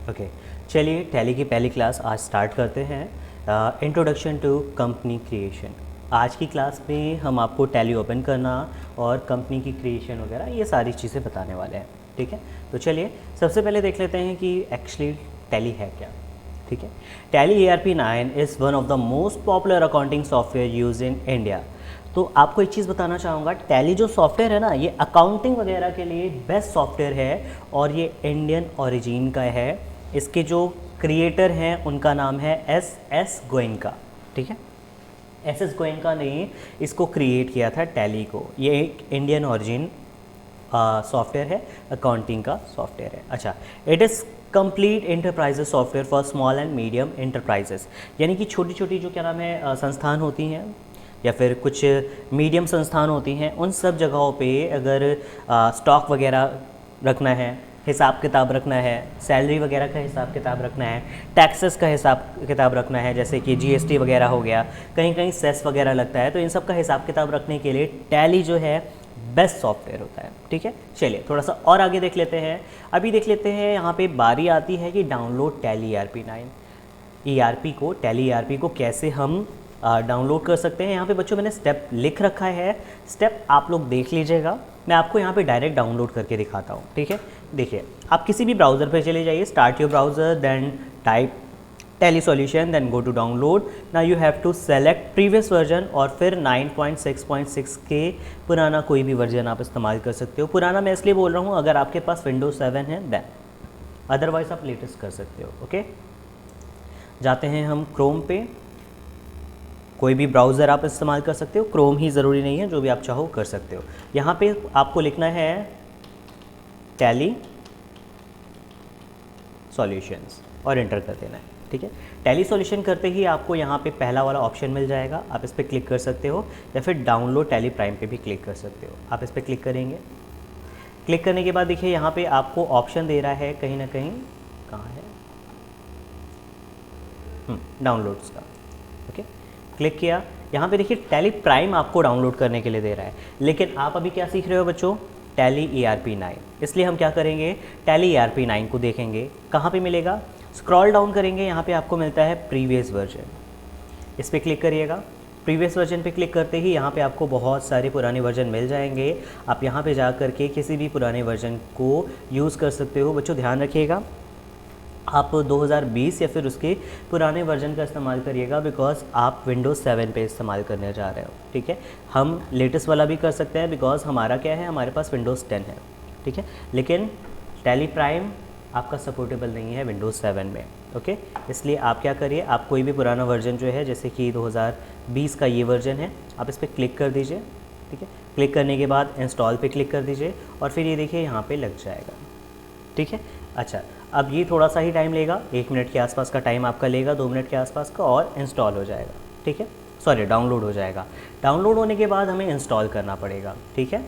Okay, चलिए tally की पहली क्लास आज स्टार्ट करते हैं। Introduction to company creation. आज की क्लास में हम आपको टैली ओपन करना और कंपनी की क्रिएशन वगैरह ये सारी चीज़ें बताने वाले हैं। ठीक है, तो चलिए सबसे पहले देख लेते हैं कि एक्चुअली टैली है क्या। ठीक है, tally ARP9 is one of the most popular accounting software use in India. तो आपको एक चीज़ बताना चाहूँगा, टैली जो सॉफ्टवेयर है ना, ये अकाउंटिंग वगैरह के लिए बेस्ट सॉफ्टवेयर है और ये इंडियन ओरिजिन का है। इसके जो क्रिएटर हैं उनका नाम है एस गोयनका। ठीक है, एस गोयनका ने इसको क्रिएट किया था टैली को। ये एक इंडियन ओरिजिन सॉफ्टवेयर है, अकाउंटिंग का सॉफ्टवेयर है। अच्छा, it is complete enterprises software for small and medium enterprises, यानी कि छोटी छोटी जो क्या नाम है संस्थान होती हैं या फिर कुछ मीडियम संस्थान होती हैं, उन सब जगहों पे अगर स्टॉक वगैरह रखना है, हिसाब किताब रखना है, सैलरी वगैरह का हिसाब किताब रखना है, टैक्सेस का हिसाब किताब रखना है, जैसे कि GST वगैरह हो गया, कहीं कहीं सेस वगैरह लगता है, तो इन सब का हिसाब किताब रखने के लिए टैली जो है बेस्ट सॉफ्टवेयर होता है। ठीक है, चलिए थोड़ा सा और आगे देख लेते हैं। अभी देख लेते हैं, यहाँ पे बारी आती है कि डाउनलोड टैली ERP को, टैली ERP को कैसे हम डाउनलोड कर सकते हैं। यहाँ पे बच्चों मैंने स्टेप लिख रखा है, स्टेप आप लोग देख लीजिएगा। मैं आपको यहाँ पे डायरेक्ट डाउनलोड करके दिखाता हूँ। ठीक है, देखिए आप किसी भी ब्राउज़र पे चले जाइए, start your browser, then type Tally solution, then go to download. Now you have to select previous version और फिर 9.6.6 के पुराना कोई भी वर्जन आप इस्तेमाल कर सकते हो। पुराना मैं इसलिए बोल रहा हूँ, अगर आपके पास विंडोज 7 है देन, अदरवाइज आप लेटेस्ट कर सकते हो। ओके, जाते हैं हम क्रोम पे। कोई भी ब्राउज़र आप इस्तेमाल कर सकते हो, क्रोम ही ज़रूरी नहीं है, जो भी आप चाहो कर सकते हो। यहाँ पे आपको लिखना है टैली सॉल्यूशंस और एंटर कर देना है। ठीक है, टैली सॉल्यूशन करते ही आपको यहाँ पे पहला वाला ऑप्शन मिल जाएगा, आप इस पर क्लिक कर सकते हो, या फिर डाउनलोड टैली प्राइम पे भी क्लिक कर सकते हो। आप इस पर क्लिक करेंगे, क्लिक करने के बाद देखिए यहाँ पे आपको ऑप्शन दे रहा है कहीं ना कहीं, कहाँ है, डाउनलोड्स का। ओके, क्लिक किया, यहाँ पे देखिए टैली प्राइम आपको डाउनलोड करने के लिए दे रहा है, लेकिन आप अभी क्या सीख रहे हो बच्चों, टैली ERP9। इसलिए हम क्या करेंगे, टैली ERP9 को देखेंगे कहाँ पे मिलेगा। स्क्रॉल डाउन करेंगे, यहाँ पे आपको मिलता है प्रीवियस वर्जन, इस पर क्लिक करिएगा। प्रीवियस वर्जन पे क्लिक करते ही यहाँ पे आपको बहुत सारे पुराने वर्जन मिल जाएंगे। आप यहाँ पे जा करके किसी भी पुराने वर्जन को यूज़ कर सकते हो। बच्चों ध्यान रखिएगा, आप 2020 या फिर उसके पुराने वर्जन का इस्तेमाल करिएगा, बिकॉज आप विंडोज़ 7 पे इस्तेमाल करने जा रहे हो। ठीक है, हम लेटेस्ट वाला भी कर सकते हैं, बिकॉज हमारा क्या है, हमारे पास विंडोज़ 10 है। ठीक है, लेकिन टैली प्राइम आपका सपोर्टेबल नहीं है विंडोज़ 7 में। ओके, इसलिए आप क्या करिए, आप कोई भी पुराना वर्जन जो है, जैसे कि 2020 का ये वर्जन है, आप इस पर क्लिक कर दीजिए। ठीक है, क्लिक करने के बाद इंस्टॉल पे क्लिक कर दीजिए और फिर ये देखिए यहाँ पे लग जाएगा। ठीक है, अच्छा अब ये थोड़ा सा ही टाइम लेगा, 1 मिनट के आसपास का टाइम आपका लेगा, 2 मिनट के आसपास का, और इंस्टॉल हो जाएगा। ठीक है, सॉरी डाउनलोड हो जाएगा। डाउनलोड होने के बाद हमें इंस्टॉल करना पड़ेगा। ठीक है,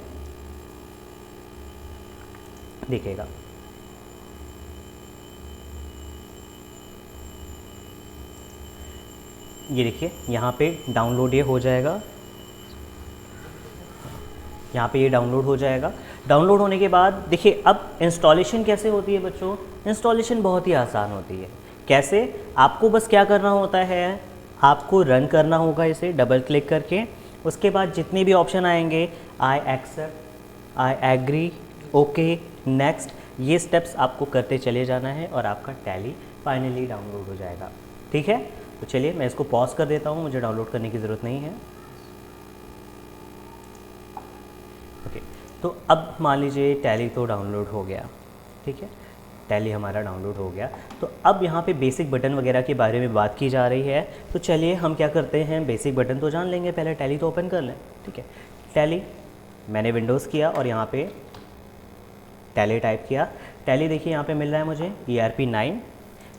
देखिएगा ये देखिए यहाँ पे डाउनलोड ये हो जाएगा, यहाँ पे ये डाउनलोड हो जाएगा। डाउनलोड होने के बाद देखिए अब इंस्टॉलेशन कैसे होती है बच्चों, इंस्टॉलेशन बहुत ही आसान होती है। कैसे, आपको बस क्या करना होता है, आपको रन करना होगा इसे डबल क्लिक करके। उसके बाद जितने भी ऑप्शन आएंगे, I accept, I agree, okay, next, ये स्टेप्स आपको करते चले जाना है और आपका टैली फाइनली डाउनलोड हो जाएगा। ठीक है, तो चलिए मैं इसको पॉज कर देता हूँ, मुझे डाउनलोड करने की ज़रूरत नहीं है। ओके, तो अब मान लीजिए टैली तो डाउनलोड हो गया। ठीक है, टैली हमारा डाउनलोड हो गया। तो अब यहाँ पे बेसिक बटन वगैरह के बारे में बात की जा रही है, तो चलिए हम क्या करते हैं, बेसिक बटन तो जान लेंगे, पहले टैली तो ओपन कर लें। ठीक है, टैली मैंने विंडोज़ किया और यहाँ पे टैली टाइप किया। टैली देखिए यहाँ पे मिल रहा है मुझे ERP9,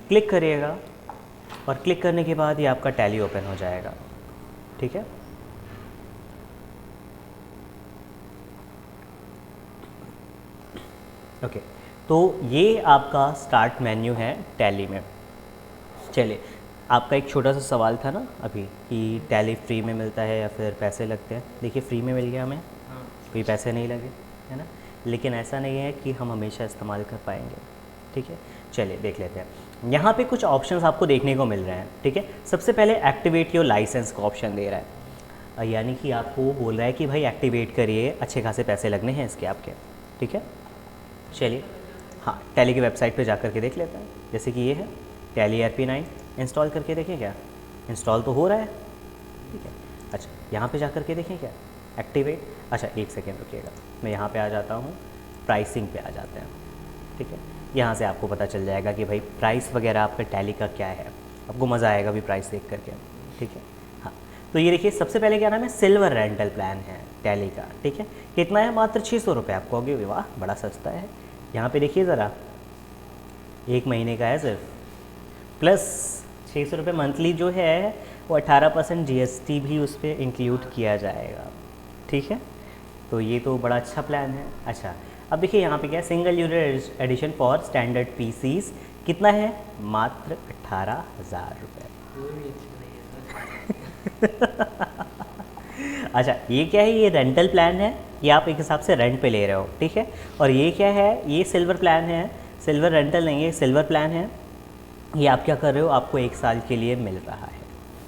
क्लिक करिएगा और क्लिक करने के बाद ये आपका टैली ओपन हो जाएगा। ठीक है, ओके, तो ये आपका स्टार्ट मेन्यू है टैली में। चलिए, आपका एक छोटा सा सवाल था ना अभी कि टैली फ्री में मिलता है या फिर पैसे लगते हैं। देखिए फ्री में मिल गया हमें, कोई पैसे नहीं लगे, है ना। लेकिन ऐसा नहीं है कि हम हमेशा इस्तेमाल कर पाएंगे। ठीक है, चलिए देख लेते हैं। यहाँ पे कुछ ऑप्शंस आपको देखने को मिल रहे हैं। ठीक है, सबसे पहले एक्टिवेट योर लाइसेंस का ऑप्शन दे रहा है, यानी कि आपको बोल रहा है कि भाई एक्टिवेट करिए, अच्छे खासे पैसे लगने हैं इसके आपके। ठीक है, चलिए हाँ, टैली की वेबसाइट पे जा कर के देख लेते हैं। जैसे कि ये है टैली ERP9, इंस्टॉल करके देखें क्या, इंस्टॉल तो हो रहा है। ठीक है, अच्छा यहाँ पे जा कर के देखें क्या एक्टिवेट। अच्छा एक सेकेंड रुकिएगा, मैं यहाँ पे आ जाता हूँ, प्राइसिंग पे आ जाते हैं। ठीक है, यहाँ से आपको पता चल जाएगा कि भाई प्राइस वगैरह आपका टैली का क्या है, आपको मज़ा आएगा भी प्राइस देख करके। ठीक है, हाँ तो ये देखिए सबसे पहले क्या नाम है, सिल्वर रेंटल प्लान है टैली का। ठीक है, कितना है, मात्र 600 रुपये आपको होगी। वाह बड़ा सस्ता है। यहाँ पे देखिए ज़रा, 1 महीने का है सिर्फ, प्लस 600 रुपये मंथली जो है वो 18% GST भी उस पर इंक्लूड किया जाएगा। ठीक है, तो ये तो बड़ा अच्छा प्लान है। अच्छा अब देखिए यहाँ पे क्या है, single unit edition for standard PCs कितना है, मात्र 18,000 रुपये। अच्छा ये क्या है, ये रेंटल प्लान है, ये आप एक हिसाब से रेंट पे ले रहे हो। ठीक है, और ये क्या है, ये सिल्वर प्लान है, सिल्वर रेंटल नहीं है, सिल्वर प्लान है। ये आप क्या कर रहे हो, आपको 1 साल के लिए मिल रहा है।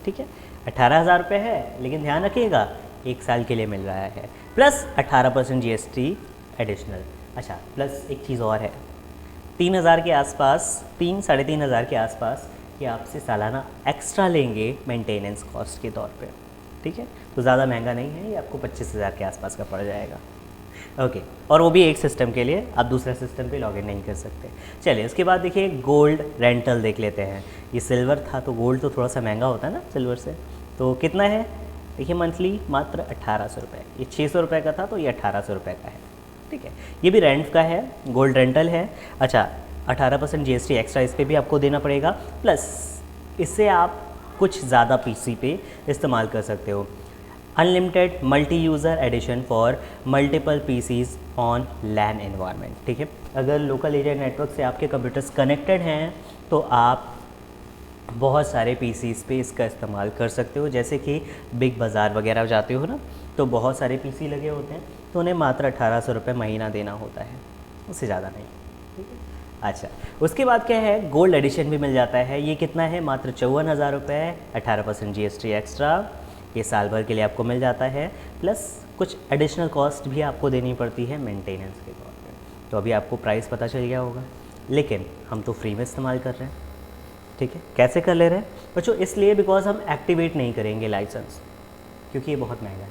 ठीक है, 18,000 रुपये है, लेकिन ध्यान रखिएगा 1 साल के लिए मिल रहा है, प्लस 18% GST एडिशनल। अच्छा प्लस एक चीज़ और है, 3,000 के आसपास, 3-3,500 के आसपास ये आपसे सालाना एक्स्ट्रा लेंगे मेंटेनेंस कॉस्ट के तौर पे। ठीक है, तो ज़्यादा महंगा नहीं है, ये आपको 25,000 के आसपास का पड़ जाएगा। ओके, और वो भी एक सिस्टम के लिए, आप दूसरे सिस्टम पे लॉगिन नहीं कर सकते। चलिए उसके बाद देखिए गोल्ड रेंटल देख लेते हैं। ये सिल्वर था तो गोल्ड तो थोड़ा सा महंगा होता है ना सिल्वर से, तो कितना है देखिए मंथली, मात्र 1800 रुपये। ये 600 रुपये का था तो ये 1800 रुपये का है। ठीक है, ये भी रेंट का है, गोल्ड रेंटल है। अच्छा 18% GST एक्स्ट्रा इस पर भी आपको देना पड़ेगा, प्लस इससे आप कुछ ज़्यादा PC पे इस्तेमाल कर सकते हो। Unlimited multi user edition for multiple PCs on LAN environment. ठीक है, अगर लोकल एरिया नेटवर्क से आपके कंप्यूटर्स कनेक्टेड हैं तो आप बहुत सारे PCs पे इसका इस्तेमाल कर सकते हो। जैसे कि बिग बाज़ार वगैरह जाते हो ना, तो बहुत सारे PC लगे होते हैं, तो उन्हें मात्र 1800 रुपये महीना देना होता है, उससे ज़्यादा नहीं। ठीक है, अच्छा उसके बाद क्या है, गोल्ड एडिशन भी मिल जाता है। ये कितना है, मात्र 54,000 रुपये, 18% GST एक्स्ट्रा, ये साल भर के लिए आपको मिल जाता है, प्लस कुछ एडिशनल कॉस्ट भी आपको देनी पड़ती है मेंटेनेंस के तौर पे। तो अभी आपको प्राइस पता चल गया होगा, लेकिन हम तो फ्री में इस्तेमाल कर रहे हैं। ठीक है, कैसे कर ले रहे हैं बच्चों, इसलिए बिकॉज हम एक्टिवेट नहीं करेंगे लाइसेंस, क्योंकि ये बहुत महंगा है।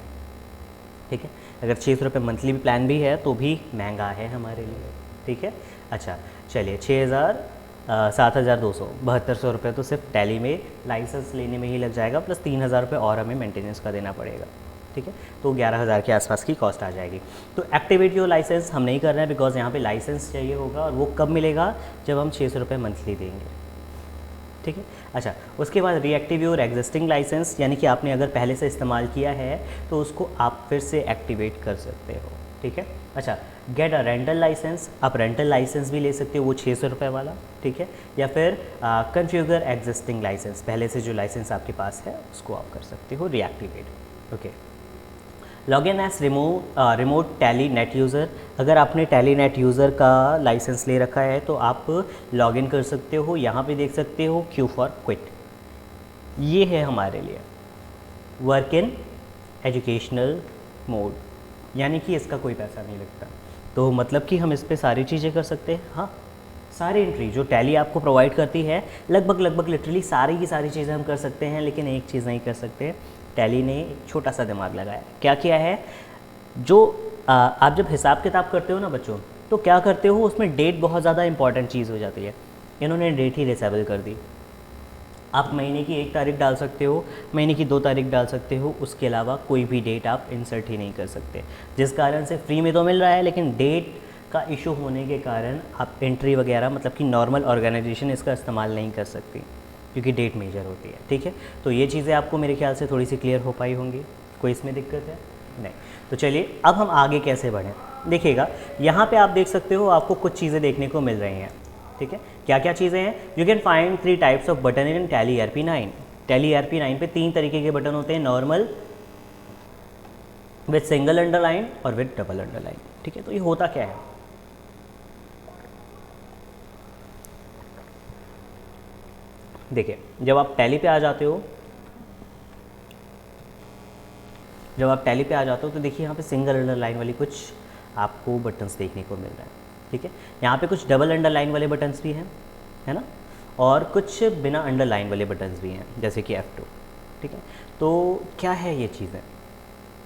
ठीक है, अगर 600 रुपये मंथली प्लान भी है तो भी महंगा है हमारे लिए। ठीक है, अच्छा चलिए 7,200 7200 रुपये तो सिर्फ टैली में लाइसेंस लेने में ही लग जाएगा, प्लस 3,000 रुपये और हमें मेंटेनेंस का देना पड़ेगा। ठीक है, तो 11,000 के आसपास की कॉस्ट आ जाएगी। तो एक्टिवेट योर लाइसेंस हम नहीं कर रहे हैं, बिकॉज यहाँ पे लाइसेंस चाहिए होगा, और वो कब मिलेगा, जब हम 600 रुपये मंथली देंगे। ठीक है, अच्छा उसके बाद रीएक्टिव योर एग्जिस्टिंग लाइसेंस, यानी कि आपने अगर पहले से इस्तेमाल किया है तो उसको आप फिर से एक्टिवेट कर सकते हो। ठीक है, अच्छा गेट अ रेंटल लाइसेंस, आप रेंटल लाइसेंस भी ले सकते हो, वो 600 रुपये वाला। ठीक है, या फिर कन्फ्यूगर एग्जिस्टिंग लाइसेंस, पहले से जो लाइसेंस आपके पास है उसको आप कर सकते हो reactivate. Okay, log in as remote Tally net user, अगर आपने टैली नेट यूज़र का लाइसेंस ले रखा है तो आप लॉग इन कर सकते हो। यहाँ पे देख सकते हो क्यू फॉर क्विट, ये है हमारे लिए वर्क इन एजुकेशनल मोड, यानी कि इसका कोई पैसा नहीं लगता। तो मतलब कि हम इस पर सारी चीज़ें कर सकते हैं। हाँ, सारी एंट्री जो टैली आपको प्रोवाइड करती है, लगभग लिटरली सारी की सारी चीज़ें हम कर सकते हैं, लेकिन एक चीज़ नहीं कर सकते। टैली ने एक छोटा सा दिमाग लगाया, क्या किया है, जो आप जब हिसाब किताब करते हो ना बच्चों, तो क्या करते हो, उसमें डेट बहुत ज़्यादा इंपॉर्टेंट चीज़ हो जाती है। इन्होंने डेट ही डिसेबल कर दी। आप महीने की 1 तारीख डाल सकते हो, महीने की 2 तारीख डाल सकते हो, उसके अलावा कोई भी डेट आप इंसर्ट ही नहीं कर सकते, जिस कारण से फ्री में तो मिल रहा है, लेकिन डेट का इशू होने के कारण आप एंट्री वगैरह, मतलब कि नॉर्मल ऑर्गेनाइजेशन इसका इस्तेमाल नहीं कर सकती, क्योंकि डेट मेजर होती है। ठीक है, तो ये चीज़ें आपको मेरे ख्याल से थोड़ी सी क्लियर हो पाई होंगी, कोई इसमें दिक्कत है नहीं। तो चलिए अब हम आगे कैसे बढ़ें, देखिएगा यहाँ पे आप देख सकते हो, आपको कुछ चीज़ें देखने को मिल रही हैं। ठीक है, क्या क्या चीज़ें हैं, you can find 3 types off button in tally ERP9। Tally ERP9 पे 3 तरीके के बटन होते हैं, नॉर्मल, विद सिंगल अंडरलाइन और विद डबल अंडरलाइन। ठीक है, तो ये होता क्या है, देखिए जब आप टैली पे आ जाते हो, तो देखिए यहाँ पे सिंगल अंडरलाइन वाली कुछ आपको बटन्स देखने को मिल रहा है, ठीक है। यहाँ पे कुछ डबल अंडरलाइन वाले बटन्स भी हैं, है ना, और कुछ बिना अंडरलाइन वाले बटन्स भी हैं, जैसे कि F2, ठीक है। तो क्या है ये चीज़ें,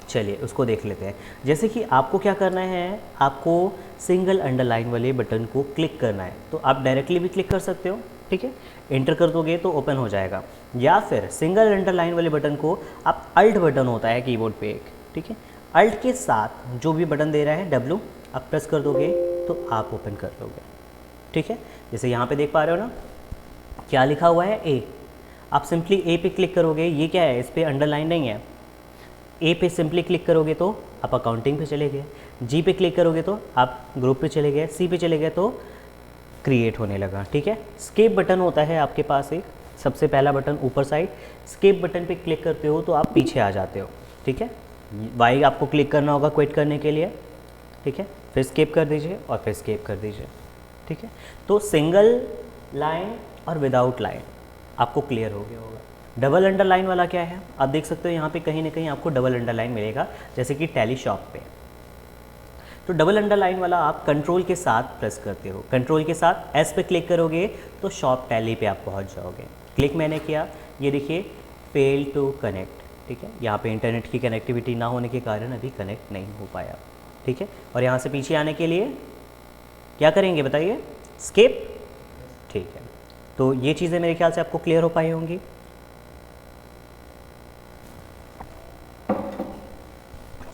चलिए उसको देख लेते हैं। जैसे कि आपको क्या करना है, आपको सिंगल अंडरलाइन वाले बटन को क्लिक करना है, तो आप डायरेक्टली भी क्लिक कर सकते हो, ठीक है, एंटर कर दोगे तो ओपन हो जाएगा। या फिर सिंगल अंडरलाइन वाले बटन को आप अल्ट बटन होता है कीबोर्ड पे एक, ठीक है, अल्ट के साथ जो भी बटन दे रहा है W आप प्रेस कर दोगे तो आप ओपन कर लोगे, ठीक है। जैसे यहाँ पे देख पा रहे हो ना, क्या लिखा हुआ है A, आप सिंपली A पे क्लिक करोगे, ये क्या है, इस पर अंडरलाइन नहीं है। A पे सिंपली क्लिक करोगे तो आप अकाउंटिंग पे चले गए, G पे क्लिक करोगे तो आप ग्रुप पे चले गए, C पे चले गए तो क्रिएट होने लगा, ठीक है। स्केप बटन होता है आपके पास एक, सबसे पहला बटन ऊपर साइड, स्केप बटन पे क्लिक करते हो तो आप पीछे आ जाते हो, ठीक है। वाई आपको क्लिक करना होगा क्विट करने के लिए, ठीक है, फिर स्केप कर दीजिए और फिर स्केप कर दीजिए, ठीक है। तो सिंगल लाइन और विदाउट लाइन आपको क्लियर हो गया होगा। डबल अंडरलाइन वाला क्या है, आप देख सकते हो यहाँ पे कहीं ना कहीं आपको डबल अंडरलाइन मिलेगा, जैसे कि टैली शॉप पे। तो डबल अंडरलाइन वाला आप कंट्रोल के साथ प्रेस करते हो, कंट्रोल के साथ एस पे क्लिक करोगे तो शॉप टैली पे आप पहुँच जाओगे। क्लिक मैंने किया, ये देखिए फेल टू कनेक्ट, ठीक है, यहाँ पे इंटरनेट की कनेक्टिविटी ना होने के कारण अभी कनेक्ट नहीं हो पाया, ठीक है। और यहाँ से पीछे आने के लिए क्या करेंगे बताइए, स्केप, ठीक है। तो ये चीज़ें मेरे ख्याल से आपको क्लियर हो पाई होंगी।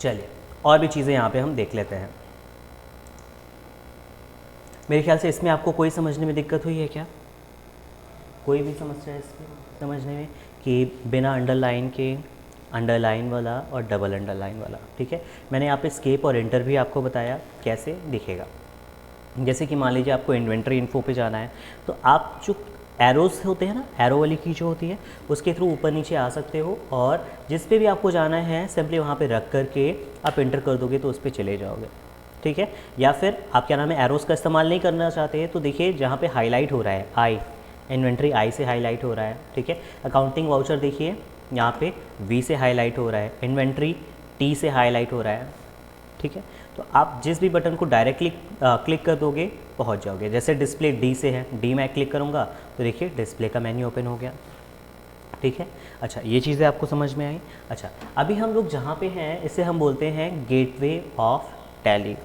चलिए और भी चीज़ें यहाँ पे हम देख लेते हैं। मेरे ख्याल से इसमें आपको कोई समझने में दिक्कत हुई है क्या, कोई भी समस्या है इसमें समझने में, कि बिना अंडरलाइन के अंडरलाइन वाला और डबल अंडरलाइन वाला, ठीक है। मैंने यहाँ पे स्केप और एंटर भी आपको बताया कैसे दिखेगा। जैसे कि मान लीजिए आपको इन्वेंटरी इन्फो पे जाना है, तो आप जो एरोस होते हैं ना, एरो वाली की जो होती है उसके थ्रू ऊपर नीचे आ सकते हो, और जिस पे भी आपको जाना है सिंपली वहाँ पे रख करके आप एंटर कर दोगे तो उस पर चले जाओगे, ठीक है। या फिर आप क्या नाम है एरोस का इस्तेमाल नहीं करना चाहते हैं, तो देखिए जहाँ पे हाईलाइट हो रहा है आई, इन्वेंट्री आई से हाईलाइट हो रहा है, ठीक है। अकाउंटिंग वाउचर देखिए यहाँ पे वी से हाईलाइट हो रहा है, इन्वेंट्री टी से हाईलाइट हो रहा है, ठीक है। तो आप जिस भी बटन को डायरेक्टली क्लिक कर दोगे पहुंच जाओगे। जैसे डिस्प्ले डी से है, डी मैं क्लिक करूंगा तो देखिए डिस्प्ले का मेन्यू ओपन हो गया, ठीक है। अच्छा ये चीज़ें आपको समझ में आई। अच्छा अभी हम लोग जहाँ पे हैं इसे हम बोलते हैं गेटवे ऑफ टैली,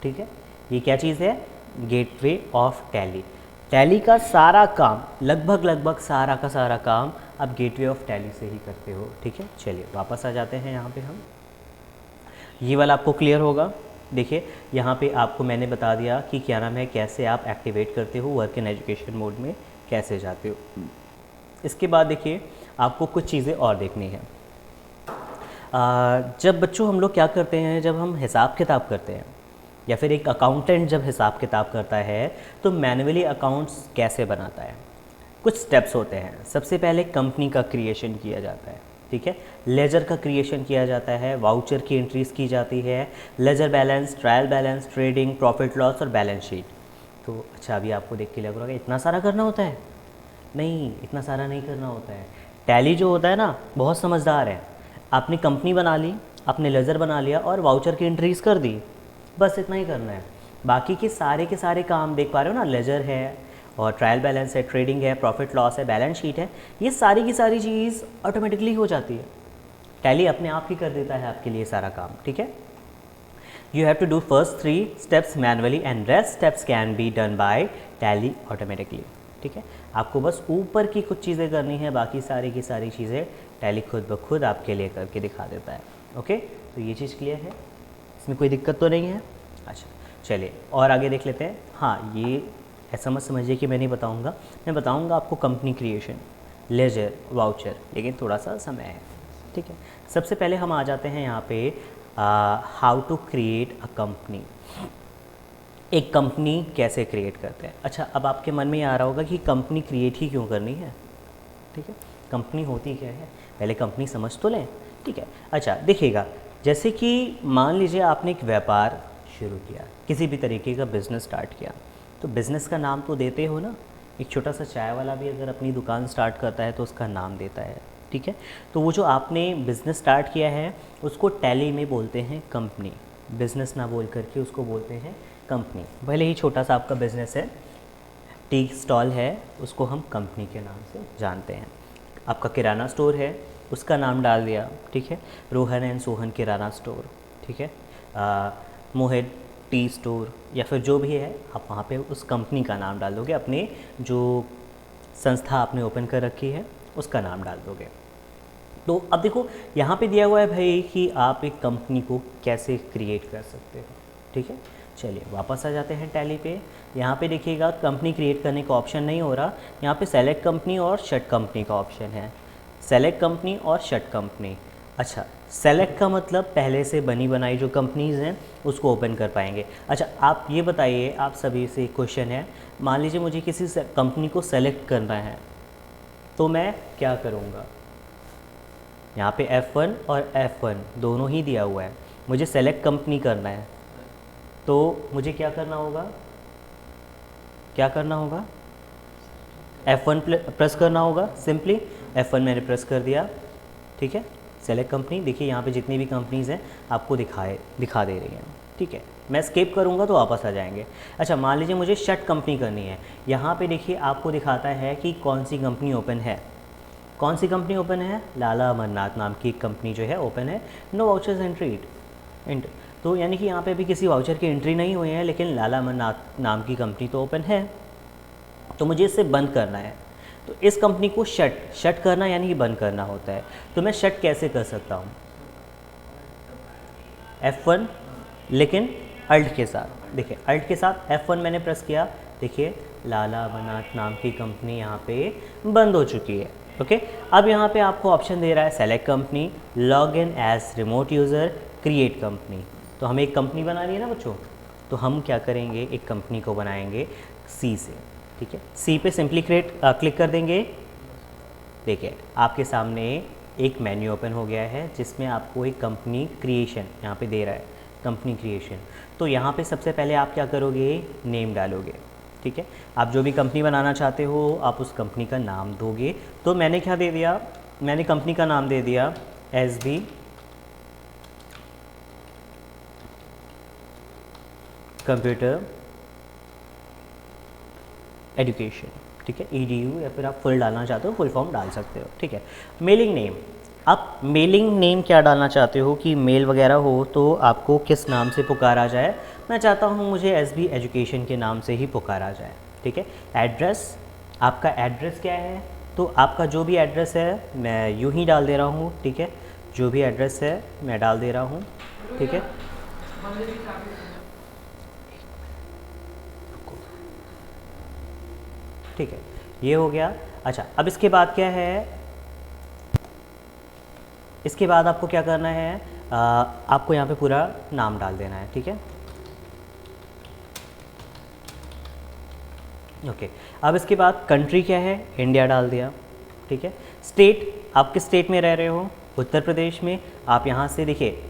ठीक है। ये क्या चीज़ है, गेटवे ऑफ टैली। टैली का सारा काम, लगभग सारा का सारा काम आप गेटवे ऑफ टैली से ही करते हो, ठीक है। चलिए वापस आ जाते हैं यहाँ पे हम, ये वाला आपको क्लियर होगा। देखिए यहाँ पे आपको मैंने बता दिया कि क्या नाम है, कैसे आप एक्टिवेट करते हो, वर्क इन एजुकेशन मोड में कैसे जाते हो। इसके बाद देखिए आपको कुछ चीज़ें और देखनी है। जब बच्चों हम लोग क्या करते हैं, जब हम हिसाब किताब करते हैं या फिर एक अकाउंटेंट जब हिसाब किताब करता है तो मैन्युअली अकाउंट्स कैसे बनाता है, कुछ स्टेप्स होते हैं। सबसे पहले कंपनी का क्रिएशन किया जाता है, ठीक है, लेजर का क्रिएशन किया जाता है, वाउचर की एंट्रीज़ की जाती है, ledger balance, trial balance, trading, profit loss और बैलेंस शीट। तो अच्छा अभी आपको देख के लग रहा है इतना सारा करना होता है, नहीं इतना सारा नहीं करना होता है। टैली जो होता है ना बहुत समझदार है, आपने कंपनी बना ली, आपने लेजर बना लिया और वाउचर की एंट्रीज़ कर दी, बस इतना ही करना है। बाकी के सारे काम देख पा रहे हो ना, लेजर है और ट्रायल बैलेंस है, ट्रेडिंग है, प्रॉफिट लॉस है, बैलेंस शीट है, ये सारी की सारी चीज़ ऑटोमेटिकली हो जाती है। टैली अपने आप ही कर देता है आपके लिए सारा काम, ठीक है। You have to do first 3 steps manually and rest steps can be done by Tally automatically, ठीक है। आपको बस ऊपर की कुछ चीज़ें करनी है, बाकी सारी की सारी चीज़ें टैली खुद ब खुद आपके लिए करके दिखा देता है। ओके तो ये चीज़ क्लियर है, इसमें कोई दिक्कत तो नहीं है। अच्छा चलिए और आगे देख लेते हैं। हाँ ये ऐसा मत समझिए कि मैं नहीं बताऊँगा, मैं बताऊँगा आपको कंपनी क्रिएशन, लेजर, वाउचर, लेकिन थोड़ा सा समय है, ठीक है। सबसे पहले हम आ जाते हैं यहाँ पे how to create a company, एक कंपनी कैसे क्रिएट करते हैं। अच्छा अब आपके मन में ये आ रहा होगा कि कंपनी क्रिएट ही क्यों करनी है, ठीक है, कंपनी होती क्या है, पहले कंपनी समझ तो लें, ठीक है। अच्छा देखिएगा, जैसे कि मान लीजिए आपने एक व्यापार शुरू किया, किसी भी तरीके का बिज़नेस स्टार्ट किया, तो बिज़नेस का नाम तो देते हो ना, एक छोटा सा चाय वाला भी अगर अपनी दुकान स्टार्ट करता है तो उसका नाम देता है, ठीक है। तो वो जो आपने बिज़नेस स्टार्ट किया है उसको टैली में बोलते हैं कंपनी, बिज़नेस ना बोल करके उसको बोलते हैं कंपनी। भले ही छोटा सा आपका बिज़नेस है, टी स्टॉल है, उसको हम कंपनी के नाम से जानते हैं। आपका किराना स्टोर है, उसका नाम डाल दिया, ठीक है, Rohan and Sohan kirana store, ठीक है। मोहित टी स्टोर या फिर जो भी है, आप वहाँ पे उस कंपनी का नाम डाल दोगे, अपने जो संस्था आपने ओपन कर रखी है उसका नाम डाल दोगे। तो अब देखो यहाँ पे दिया हुआ है भाई कि आप एक कंपनी को कैसे क्रिएट कर सकते हो, ठीक है। चलिए वापस आ जाते हैं टैली पे। यहाँ पे देखिएगा कंपनी क्रिएट करने का ऑप्शन नहीं हो रहा, यहाँ पे सेलेक्ट कंपनी और शट कंपनी का ऑप्शन है। सेलेक्ट कंपनी और शट कंपनी, अच्छा सेलेक्ट का मतलब पहले से बनी बनाई जो कंपनीज़ हैं उसको ओपन कर पाएंगे। अच्छा आप ये बताइए, आप सभी से क्वेश्चन है, मान लीजिए मुझे किसी कंपनी को सेलेक्ट करना है तो मैं क्या करूँगा? यहाँ पे F1 और F1 दोनों ही दिया हुआ है, मुझे सेलेक्ट कंपनी करना है तो मुझे क्या करना होगा? क्या करना होगा? F1 प्रेस करना होगा, सिंपली F1 मैंने प्रेस कर दिया, ठीक है। सेलेक्ट कंपनी, देखिए यहाँ पे जितनी भी कंपनीज़ हैं आपको दिखा दे रही हैं, ठीक है। मैं स्किप करूँगा तो वापस आ जाएंगे। अच्छा मान लीजिए मुझे शट कंपनी करनी है, यहाँ पे देखिए आपको दिखाता है कि कौन सी कंपनी ओपन है। कौन सी कंपनी ओपन है? लाला अमरनाथ नाम की कंपनी जो है ओपन है, नो वाउचर्स एंट्री। तो यानी कि यहाँ पे भी किसी वाउचर की एंट्री नहीं हुई है, लेकिन लाला अमरनाथ नाम की कंपनी तो ओपन है, तो मुझे इसे बंद करना है। तो इस कंपनी को शट करना यानी कि बंद करना होता है। तो मैं शट कैसे कर सकता हूँ? F1 लेकिन अल्ट के साथ, देखिए अल्ट के साथ F1 मैंने प्रेस किया, देखिए लाला अमरनाथ नाम की कंपनी यहाँ पे बंद हो चुकी है, ओके। अब यहाँ पे आपको ऑप्शन दे रहा है select company, log in as remote user, create company. तो हमें एक कंपनी बनानी है ना बच्चों, तो हम क्या करेंगे, एक कंपनी को बनाएंगे सी से, ठीक है। सी पे सिंपली क्लिक कर देंगे। देखिए आपके सामने एक मेन्यू ओपन हो गया है जिसमें आपको एक कंपनी क्रिएशन यहाँ पे दे रहा है, कंपनी क्रिएशन। तो यहाँ पे सबसे पहले आप क्या करोगे, नेम डालोगे, ठीक है। आप जो भी कंपनी बनाना चाहते हो आप उस कंपनी का नाम दोगे। तो मैंने क्या दे दिया, मैंने कंपनी का नाम दे दिया SB कंप्यूटर एजुकेशन, ठीक है, EDU, या फिर आप फुल डालना चाहते हो फुल फॉर्म डाल सकते हो, ठीक है। मेलिंग नेम, आप मेलिंग नेम क्या डालना चाहते हो कि मेल वगैरह हो तो आपको किस नाम से पुकारा जाए? मैं चाहता हूँ मुझे SB एजुकेशन के नाम से ही पुकारा जाए, ठीक है। एड्रेस, आपका एड्रेस क्या है? तो आपका जो भी एड्रेस है मैं यूँ ही डाल दे रहा हूँ, ठीक है, जो भी एड्रेस है मैं डाल दे रहा हूँ, ठीक है। ठीक है, ये हो गया। अच्छा अब इसके बाद क्या है, इसके बाद आपको क्या करना है, आपको यहाँ पे पूरा नाम डाल देना है, ठीक है, ओके। अब इसके बाद कंट्री क्या है, इंडिया डाल दिया, ठीक है। स्टेट, आप किस स्टेट में रह रहे हो? उत्तर प्रदेश में। आप यहाँ से देखिए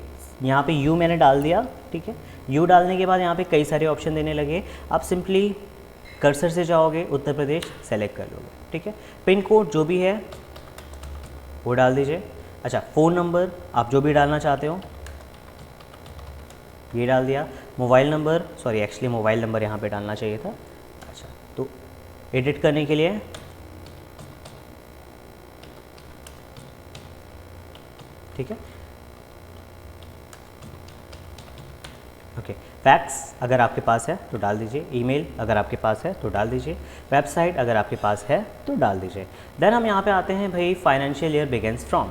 यहाँ पे यू मैंने डाल दिया, ठीक है। यू डालने के बाद यहाँ पे कई सारे ऑप्शन देने लगे, आप सिंपली कर्सर से जाओगे, उत्तर प्रदेश सेलेक्ट कर लोगे, ठीक है। पिन कोड जो भी है वो डाल दीजिए। अच्छा फ़ोन नंबर आप जो भी डालना चाहते हो ये डाल दिया। Mobile number, sorry actually mobile number यहाँ पे डालना चाहिए था। अच्छा तो एडिट करने के लिए ठीक है, ओके। फैक्स अगर आपके पास है तो डाल दीजिए, ईमेल अगर आपके पास है तो डाल दीजिए, वेबसाइट अगर आपके पास है तो डाल दीजिए। देन हम यहाँ पे आते हैं भाई, financial year begins from,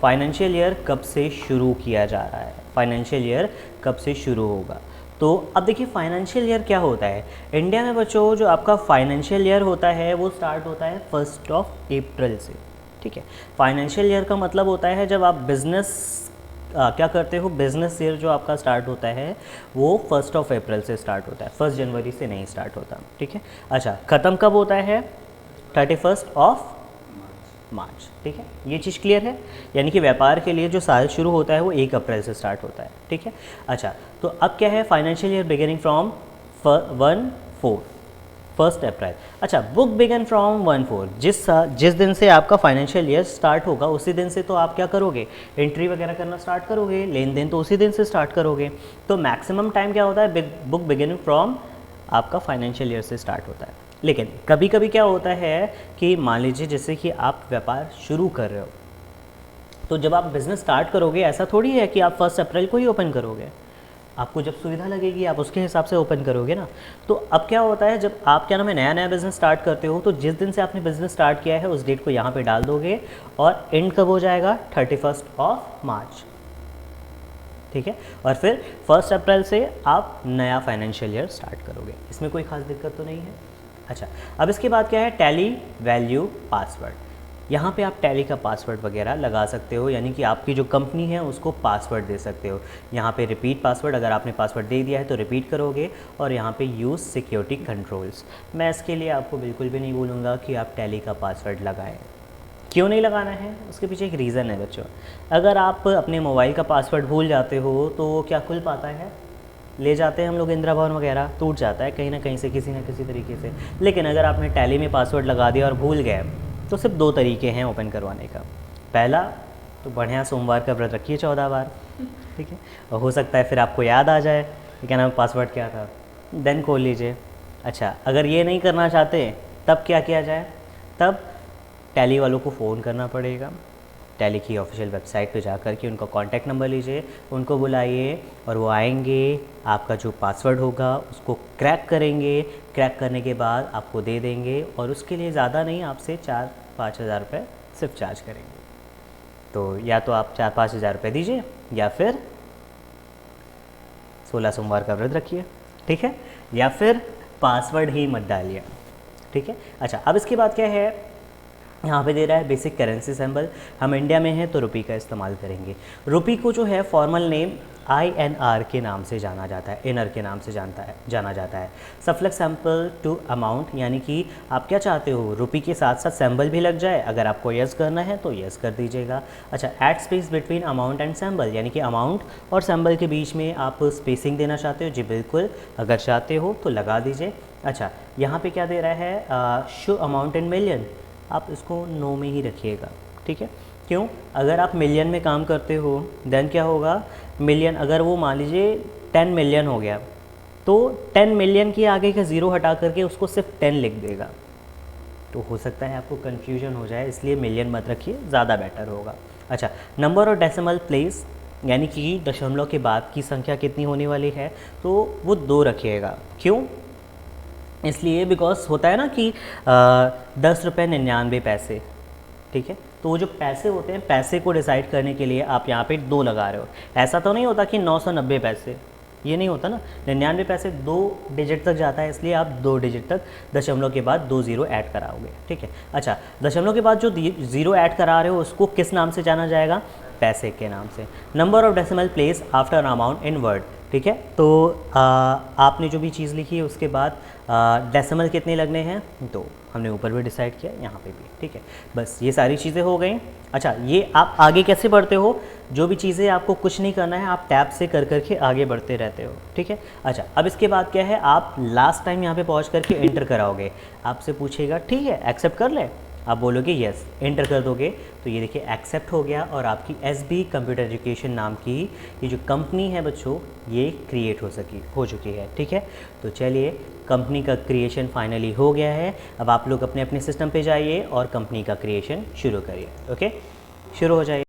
financial year कब से शुरू किया जा रहा है, फाइनेंशियल ईयर कब से शुरू होगा। तो अब देखिए फाइनेंशियल ईयर क्या होता है इंडिया में बच्चों, जो आपका फाइनेंशियल ईयर होता है वो स्टार्ट होता है 1 अप्रैल से, ठीक है। फाइनेंशियल ईयर का मतलब होता है जब आप बिज़नेस क्या करते हो, बिज़नेस ईयर जो आपका स्टार्ट होता है वो 1 अप्रैल से स्टार्ट होता है, 1 जनवरी से नहीं स्टार्ट होता, ठीक है। अच्छा ख़त्म कब होता है? 31 मार्च, ठीक है। ये चीज़ क्लियर है, यानी कि व्यापार के लिए जो साल शुरू होता है वो 1 अप्रैल से स्टार्ट होता है, ठीक है। अच्छा तो अब क्या है, फाइनेंशियल ईयर बिगिनिंग फ्रॉम 1 1 अप्रैल। अच्छा, बुक बिगन फ्रॉम 1/4, जिस दिन से आपका फाइनेंशियल ईयर स्टार्ट होगा उसी दिन से तो आप क्या करोगे, एंट्री वगैरह करना स्टार्ट करोगे, लेन देन तो उसी दिन से स्टार्ट करोगे। तो मैक्सिमम टाइम क्या होता है, बुक बिगिनिंग फ्रॉम आपका फाइनेंशियल ईयर से स्टार्ट होता है। लेकिन कभी कभी क्या होता है कि मान लीजिए जैसे कि आप व्यापार शुरू कर रहे हो, तो जब आप बिज़नेस स्टार्ट करोगे ऐसा थोड़ी है कि आप 1 अप्रैल को ही ओपन करोगे, आपको जब सुविधा लगेगी आप उसके हिसाब से ओपन करोगे ना। तो अब क्या होता है, जब आप क्या नाम है नया बिज़नेस स्टार्ट करते हो, तो जिस दिन से आपने बिज़नेस स्टार्ट किया है उस डेट को यहाँ पे डाल दोगे और एंड कब हो जाएगा, 31 मार्च, ठीक है। और फिर 1 अप्रैल से आप नया फाइनेंशियल ईयर स्टार्ट करोगे, इसमें कोई खास दिक्कत तो नहीं है। अच्छा, अब इसके बाद क्या है, टैली वैल्यू पासवर्ड। यहाँ पे आप टैली का पासवर्ड वगैरह लगा सकते हो, यानी कि आपकी जो कंपनी है उसको पासवर्ड दे सकते हो। यहाँ पे रिपीट पासवर्ड, अगर आपने पासवर्ड दे दिया है तो रिपीट करोगे, और यहाँ पे यूज़ सिक्योरिटी कंट्रोल्स। मैं इसके लिए आपको बिल्कुल भी नहीं बोलूँगा कि आप टैली का पासवर्ड लगाएं। क्यों नहीं लगाना है, उसके पीछे एक रीज़न है बच्चों। अगर आप अपने मोबाइल का पासवर्ड भूल जाते हो तो क्या खुल पाता है, ले जाते हैं हम लोग इंदिरा भवन वगैरह, टूट जाता है कहीं ना कहीं से, किसी न किसी तरीके से। लेकिन अगर आपने टैली में पासवर्ड लगा दिया और भूल गए, तो सिर्फ 2 तरीके हैं ओपन करवाने का। पहला तो बढ़िया सोमवार का व्रत रखिए 14 बार, ठीक है, और हो सकता है फिर आपको याद आ जाए कि क्या नाम पासवर्ड क्या था, देन खोल लीजिए। अच्छा, अगर ये नहीं करना चाहते तब क्या किया जाए, तब टैली वालों को फ़ोन करना पड़ेगा। टैली की ऑफिशियल वेबसाइट पे जाकर के उनका कॉन्टैक्ट नंबर लीजिए, उनको बुलाइए और वो आएंगे, आपका जो पासवर्ड होगा उसको क्रैक करेंगे, क्रैक करने के बाद आपको दे देंगे, और उसके लिए ज़्यादा नहीं, आपसे 4-5 हज़ार रुपये सिर्फ चार्ज करेंगे। तो या तो आप 4-5 हज़ार रुपये दीजिए या फिर 16 सोमवार का व्रत रखिए, ठीक है, या फिर पासवर्ड ही मत डालिए, ठीक है। अच्छा, अब इसके बाद क्या है, यहाँ पे दे रहा है बेसिक करेंसी सिंबल। हम इंडिया में हैं तो रुपी का इस्तेमाल करेंगे। रुपी को जो है फॉर्मल नेम INR के नाम से जाना जाता है, इनर के नाम से जाना जाता है। सफ्लिक्स सैम्पल टू अमाउंट, यानी कि आप क्या चाहते हो, रुपी के साथ साथ सिंबल भी लग जाए। अगर आपको यस करना है तो यस कर दीजिएगा। अच्छा, add space between amount and symbol, यानी कि अमाउंट और सिंबल के बीच में आप स्पेसिंग देना चाहते हो, जी बिल्कुल, अगर चाहते हो तो लगा दीजिए। अच्छा, यहाँ पे क्या दे रहा है, शो अमाउंट इन मिलियन, आप इसको नो में ही रखिएगा, ठीक है। क्यों, अगर आप मिलियन में काम करते हो देन क्या होगा, मिलियन अगर वो मान लीजिए 10 मिलियन हो गया, तो 10 मिलियन के आगे का ज़ीरो हटा करके उसको सिर्फ 10 लिख देगा, तो हो सकता है आपको कन्फ्यूजन हो जाए, इसलिए मिलियन मत रखिए, ज़्यादा बेटर होगा। अच्छा, नंबर और डेसिमल प्लेस, यानी कि दशमलव के बाद की संख्या कितनी होने वाली है, तो वो 2 रखिएगा। क्यों, इसलिए बिकॉज होता है ना कि 10 रुपये 99 पैसे, ठीक है, तो वो जो पैसे होते हैं, पैसे को डिसाइड करने के लिए आप यहाँ पे 2 लगा रहे हो। ऐसा तो नहीं होता कि 990 पैसे, ये नहीं होता ना। 99 पैसे 2 डिजिट तक जाता है, इसलिए आप 2 डिजिट तक दशमलव के बाद 2 ज़ीरो ऐड कराओगे, ठीक है। अच्छा, दशमलव के बाद जो ज़ीरो ऐड करा रहे हो उसको किस नाम से जाना जाएगा, पैसे के नाम से। Number of decimal place after amount in word, ठीक है। तो आपने जो भी चीज़ लिखी है उसके बाद डेसिमल कितने लगने हैं, तो हमने ऊपर भी डिसाइड किया, यहाँ पे भी, ठीक है। बस ये सारी चीज़ें हो गई। अच्छा, ये आप आगे कैसे बढ़ते हो, जो भी चीज़ें आपको कुछ नहीं करना है, आप टैब से कर करके आगे बढ़ते रहते हो, ठीक है। अच्छा, अब इसके बाद क्या है, आप लास्ट टाइम यहाँ पे पहुँच करके एंटर कराओगे, आपसे पूछेगा ठीक है एक्सेप्ट कर ले, आप बोलोगे यस, एंटर कर दोगे, तो ये देखिए एक्सेप्ट हो गया, और आपकी SB कंप्यूटर एजुकेशन नाम की ये जो कंपनी है बच्चों, ये क्रिएट हो चुकी है, ठीक है। तो चलिए, कंपनी का क्रिएशन फाइनली हो गया है। अब आप लोग अपने अपने सिस्टम पे जाइए और कंपनी का क्रिएशन शुरू करिए, ओके, शुरू हो जाइए।